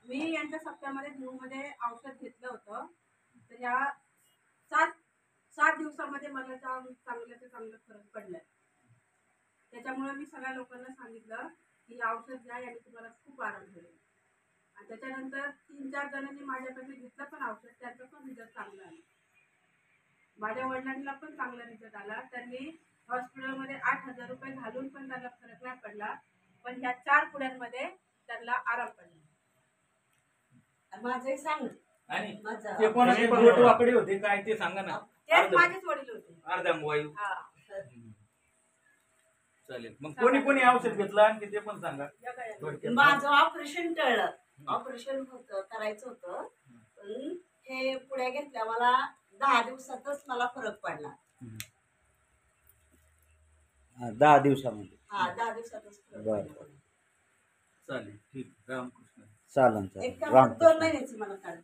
मी यांच्या सप्त्यामध्ये मध्ये औषध घेतलं होतं, तर या 7 दिवसामध्ये मला चांगलं ते चांगलं फरक पडलाय. त्याच्यामुळे मी सगळ्या लोकांना सांगितलं की औषध घ्या, याने तुम्हाला खूप आराम होईल. आणि त्याच्यानंतर 3-4 जणांनी माझ्याकडे घेतलं पण औषध, त्यांचा पण रिझल्ट चांगला आला. माझ्या वडिलांना पण चांगला रिझल्ट आला. त्यांनी हॉस्पिटलमध्ये 8,000 रुपये घालून पण त्यांना फरक नाही पडला, पण ह्या 4 पुड्यांमध्ये त्यांना आराम पडला. माझंही सांग. आणि माझं ते कोणाचे बोट वाकडे होते काय ते सांगा ना. तेच माझेच वडील होते. अर्धांगवायू. हा. चालेल. मग कोणी कोणी औषध घेतलं आणि ते पण सांगा. माझं ऑपरेशन टळलं. ऑपरेशन करायचं होतं, पण हे पुढे घेतल्या मला 10 दिवसातच मला फरक पडला. 10 दिवसामध्ये. हा, 10 दिवसातच फरक बरं. पडला. चालेल. ठीक. रामकृष्ण. चालन एक चालेल. 2 महिन्याची मला काढ.